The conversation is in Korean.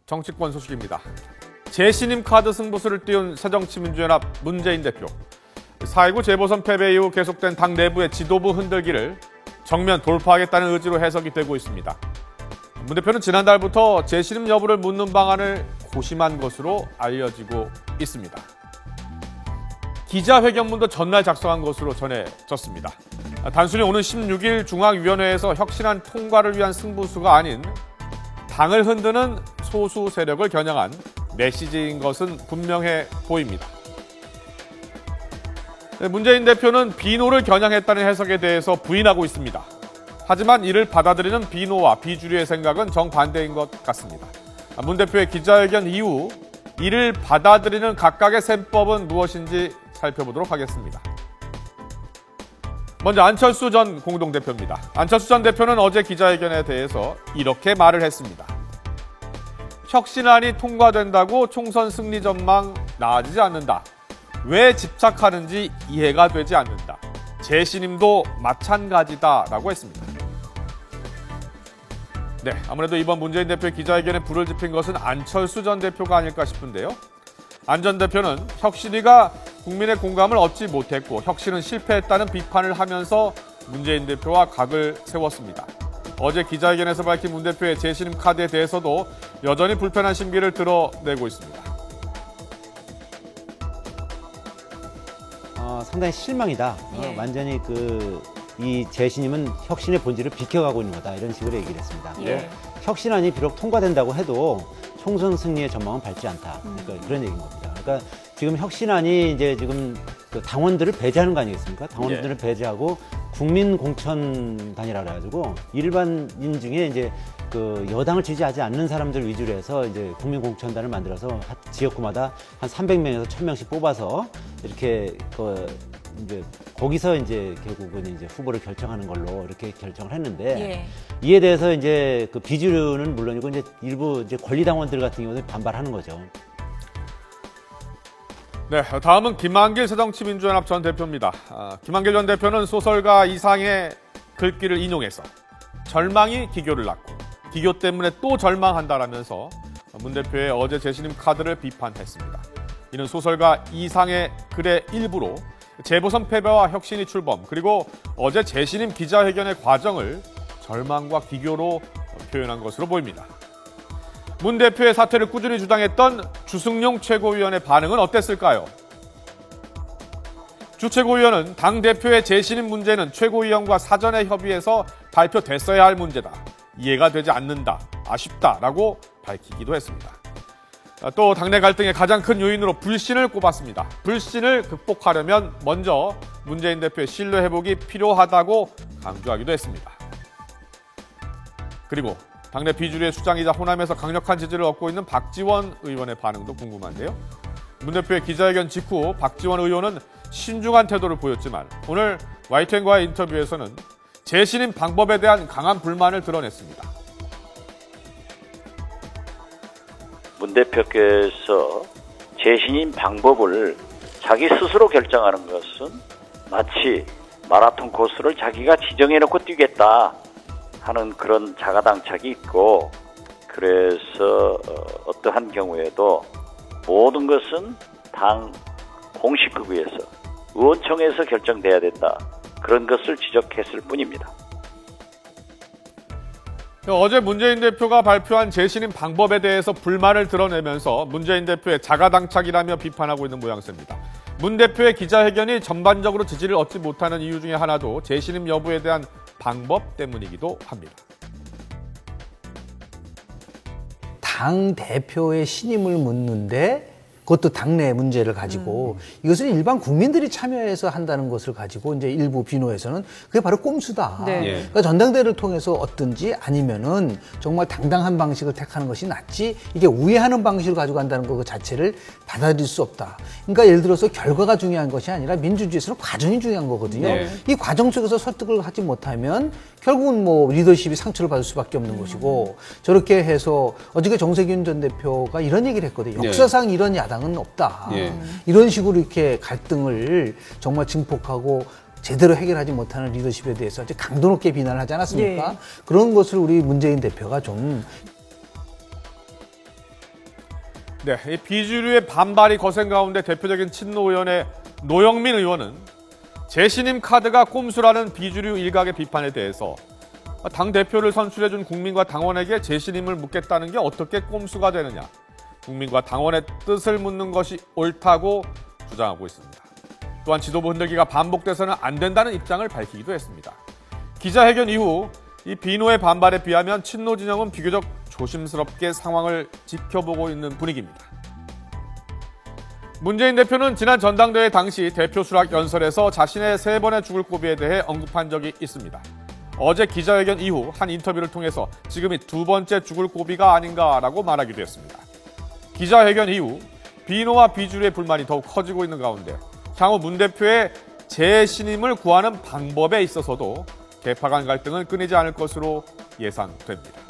정치권 소식입니다. 재신임 카드 승부수를 띄운 새정치민주연합 문재인 대표. 4.19 재보선 패배 이후 계속된 당 내부의 지도부 흔들기를 정면 돌파하겠다는 의지로 해석이 되고 있습니다. 문 대표는 지난달부터 재신임 여부를 묻는 방안을 고심한 것으로 알려지고 있습니다. 기자회견문도 전날 작성한 것으로 전해졌습니다. 단순히 오는 16일 중앙위원회에서 혁신안 통과를 위한 승부수가 아닌 당을 흔드는 소수 세력을 겨냥한 메시지인 것은 분명해 보입니다. 문재인 대표는 비노를 겨냥했다는 해석에 대해서 부인하고 있습니다. 하지만 이를 받아들이는 비노와 비주류의 생각은 정반대인 것 같습니다. 문 대표의 기자회견 이후 이를 받아들이는 각각의 셈법은 무엇인지 살펴보도록 하겠습니다. 먼저 안철수 전 공동대표입니다. 안철수 전 대표는 어제 기자회견에 대해서 이렇게 말을 했습니다. 혁신안이 통과된다고 총선 승리 전망 나아지지 않는다. 왜 집착하는지 이해가 되지 않는다. 재신임도 마찬가지다라고 했습니다. 네, 아무래도 이번 문재인 대표의 기자회견에 불을 지핀 것은 안철수 전 대표가 아닐까 싶은데요. 안 전 대표는 혁신위가 국민의 공감을 얻지 못했고 혁신은 실패했다는 비판을 하면서 문재인 대표와 각을 세웠습니다. 어제 기자회견에서 밝힌 문 대표의 재신임 카드에 대해서도 여전히 불편한 심기를 드러내고 있습니다. 상당히 실망이다. 완전히 이 재신임은 혁신의 본질을 비켜가고 있는 거다. 이런 식으로 얘기를 했습니다. 혁신안이 비록 통과된다고 해도 총선 승리의 전망은 밝지 않다. 그러니까 그런 얘기인 겁니다. 그러니까 지금 혁신안이 이제 지금 당원들을 배제하는 거 아니겠습니까? 당원들을 배제하고 국민 공천단이라 그래가지고 일반인 중에 이제 여당을 지지하지 않는 사람들 위주로 해서 이제 국민 공천단을 만들어서 지역구마다 한 300명에서 1000명씩 뽑아서 이렇게 이제 거기서 이제 결국은 이제 후보를 결정하는 걸로 이렇게 결정을 했는데 이에 대해서 이제 비주류는 물론이고 이제 일부 이제 권리당원들 같은 경우는 반발하는 거죠. 네, 다음은 김한길 새정치민주연합 전 대표입니다. 김한길 전 대표는 소설가 이상의 글귀를 인용해서 절망이 기교를 낳고 기교 때문에 또 절망한다라면서 문 대표의 어제 재신임 카드를 비판했습니다. 이는 소설가 이상의 글의 일부로 재보선 패배와 혁신이 출범 그리고 어제 재신임 기자회견의 과정을 절망과 기교로 표현한 것으로 보입니다. 문 대표의 사퇴를 꾸준히 주장했던 주승용 최고위원의 반응은 어땠을까요? 주 최고위원은 당대표의 재신임 문제는 최고위원과 사전에 협의해서 발표됐어야 할 문제다. 이해가 되지 않는다. 아쉽다라고 밝히기도 했습니다. 또 당내 갈등의 가장 큰 요인으로 불신을 꼽았습니다. 불신을 극복하려면 먼저 문재인 대표의 신뢰 회복이 필요하다고 강조하기도 했습니다. 그리고 당내 비주류의 수장이자 호남에서 강력한 지지를 얻고 있는 박지원 의원의 반응도 궁금한데요. 문 대표의 기자회견 직후 박지원 의원은 신중한 태도를 보였지만 오늘 YTN과의 인터뷰에서는 재신임 방법에 대한 강한 불만을 드러냈습니다. 문 대표께서 재신임 방법을 자기 스스로 결정하는 것은 마치 마라톤 코스를 자기가 지정해놓고 뛰겠다 하는 그런 자가당착이 있고, 그래서 어떠한 경우에도 모든 것은 당 공식급의에서 의원총회에서 결정돼야 된다, 그런 것을 지적했을 뿐입니다. 어제 문재인 대표가 발표한 재신임 방법에 대해서 불만을 드러내면서 문재인 대표의 자가당착이라며 비판하고 있는 모양새입니다. 문 대표의 기자회견이 전반적으로 지지를 얻지 못하는 이유 중에 하나도 재신임 여부에 대한 방법 때문이기도 합니다. 당 대표의 신임을 묻는데 그것도 당내 문제를 가지고 이것을 일반 국민들이 참여해서 한다는 것을 가지고 이제 일부 비노에서는 그게 바로 꼼수다. 그러니까 전당대회를 통해서 얻든지 아니면은 정말 당당한 방식을 택하는 것이 낫지 이게 우회하는 방식을 가지고 간다는 것 자체를 받아들일 수 없다. 그러니까 예를 들어서 결과가 중요한 것이 아니라 민주주의에서는 과정이 중요한 거거든요. 이 과정 속에서 설득을 하지 못하면 결국은 뭐 리더십이 상처를 받을 수밖에 없는 것이고, 저렇게 해서 어저께 정세균 전 대표가 이런 얘기를 했거든요. 역사상 이런 야당은 없다. 이런 식으로 이렇게 갈등을 정말 증폭하고 제대로 해결하지 못하는 리더십에 대해서 아주 강도 높게 비난을 하지 않았습니까? 그런 것을 우리 문재인 대표가 좀 네, 이 비주류의 반발이 거센 가운데 대표적인 친노 의원의 노영민 의원은 재신임 카드가 꼼수라는 비주류 일각의 비판에 대해서 당대표를 선출해준 국민과 당원에게 재신임을 묻겠다는 게 어떻게 꼼수가 되느냐, 국민과 당원의 뜻을 묻는 것이 옳다고 주장하고 있습니다. 또한 지도부 흔들기가 반복돼서는 안 된다는 입장을 밝히기도 했습니다. 기자회견 이후 이 비노의 반발에 비하면 친노 진영은 비교적 조심스럽게 상황을 지켜보고 있는 분위기입니다. 문재인 대표는 지난 전당대회 당시 대표 수락 연설에서 자신의 3번의 죽을 고비에 대해 언급한 적이 있습니다. 어제 기자회견 이후 한 인터뷰를 통해서 지금이 2번째 죽을 고비가 아닌가라고 말하기도 했습니다. 기자회견 이후 비노와 비주류의 불만이 더욱 커지고 있는 가운데 향후 문 대표의 재신임을 구하는 방법에 있어서도 개파 간 갈등은 끊이지 않을 것으로 예상됩니다.